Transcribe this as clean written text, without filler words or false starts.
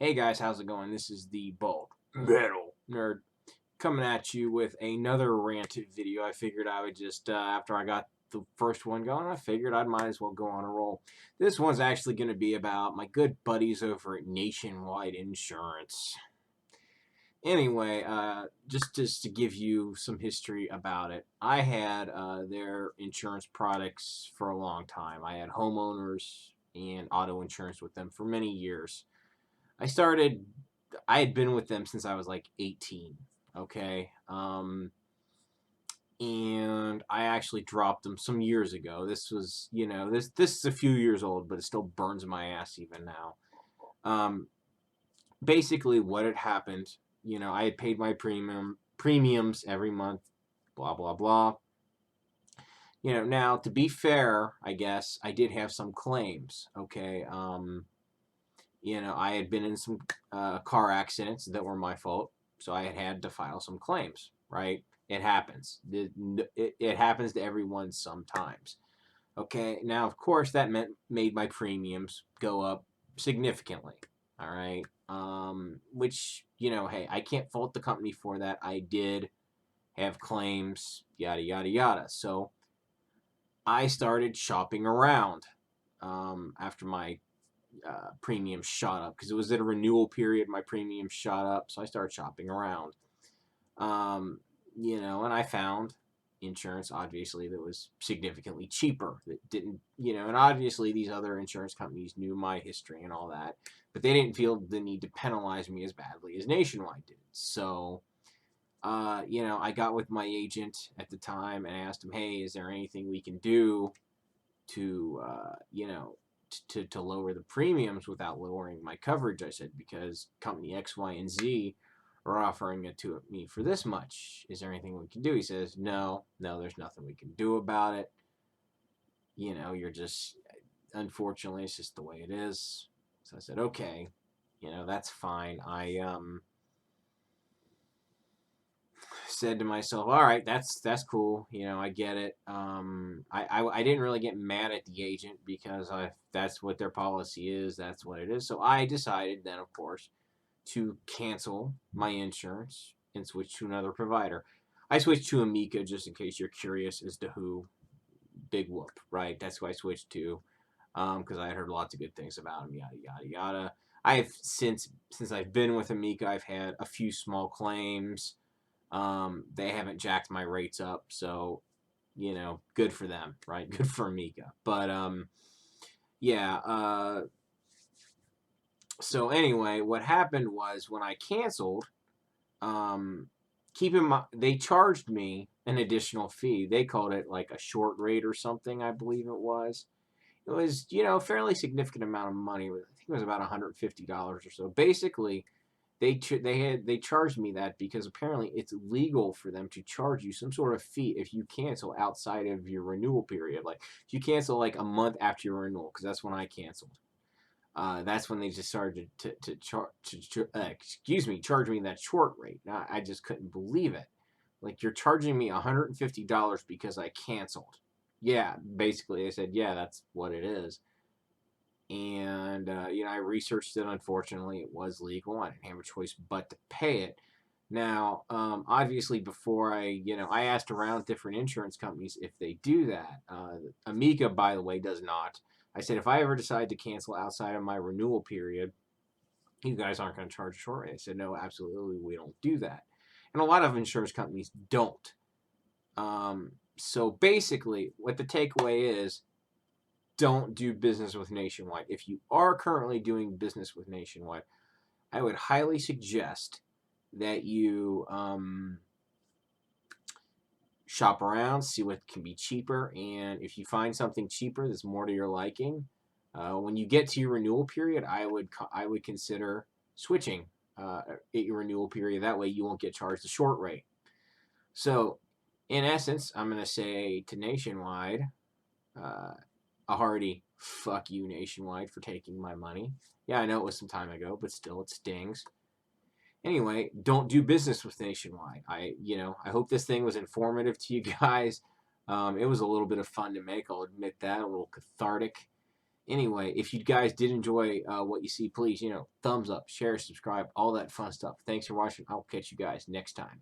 Hey guys, how's it going? This is the Bald Metal Nerd coming at you with another ranted video. I figured I would just, after I got the first one going, I figured I might as well go on a roll. This one's actually going to be about my good buddies over at Nationwide Insurance. Anyway, just to give you some history about it, I had their insurance products for a long time. I had homeowners and auto insurance with them for many years. I started I had been with them since I was like 18. Okay. And I actually dropped them some years ago. This was, this is a few years old, but it still burns my ass even now. Um, Basically, what had happened, I had paid my premiums every month, blah blah blah. Now to be fair, I guess I did have some claims. Okay. I had been in some car accidents that were my fault, so I had to file some claims, right? It happens. It happens to everyone sometimes. Okay, now of course that made my premiums go up significantly. All right, which hey, I can't fault the company for that. I did have claims, yada yada yada. So I started shopping around after my premium shot up because it was at a renewal period. My premium shot up, so I started shopping around. And I found insurance obviously that was significantly cheaper. That didn't, and obviously these other insurance companies knew my history and all that, but they didn't feel the need to penalize me as badly as Nationwide did. So, I got with my agent at the time and asked him, "Hey, is there anything we can do to, to lower the premiums without lowering my coverage?" I said, because company X, Y, and Z are offering it to me for this much. Is there anything we can do? He says, no, there's nothing we can do about it. You're just, unfortunately, it's just the way it is. So I said, okay, that's fine. I said to myself, all right, that's cool. I get it. I didn't really get mad at the agent because that's what their policy is. That's what it is. So I decided then, of course, to cancel my insurance and switch to another provider. I switched to Amica just in case you're curious as to who. Big whoop, right? That's who I switched to because I had heard lots of good things about them. Yada yada yada. I've since I've been with Amica, I've had a few small claims. They haven't jacked my rates up, so good for them, right? Good for Amiga. But yeah. So anyway, what happened was when I canceled, keep in mind they charged me an additional fee. They called it like a short rate or something, I believe it was. It was a fairly significant amount of money. I think it was about $150 or so. Basically, they charged me that because apparently it's legal for them to charge you some sort of fee if you cancel outside of your renewal period. Like if you cancel like a month after your renewal, because that's when I canceled. That's when they just started to charge me that short rate. Now, I just couldn't believe it. Like you're charging me $150 because I canceled. Yeah, basically they said, yeah, that's what it is. And I researched it. Unfortunately, it was legal. I didn't have a choice but to pay it. Now, obviously, before I asked around different insurance companies if they do that. Amiga, by the way, does not. I said, if I ever decide to cancel outside of my renewal period, you guys aren't going to charge a short rate. I said, no, absolutely, we don't do that. And a lot of insurance companies don't. So basically, what the takeaway is, don't do business with Nationwide. If you are currently doing business with Nationwide, I would highly suggest that you shop around, see what can be cheaper, and if you find something cheaper that's more to your liking, when you get to your renewal period, I would consider switching at your renewal period. That way, you won't get charged the short rate. So, in essence, I'm going to say to Nationwide, a hearty fuck you, Nationwide, for taking my money. Yeah, I know it was some time ago, but still, it stings. Anyway, don't do business with Nationwide. I hope this thing was informative to you guys. It was a little bit of fun to make. I'll admit that, a little cathartic. Anyway, if you guys did enjoy what you see, please, thumbs up, share, subscribe, all that fun stuff. Thanks for watching. I'll catch you guys next time.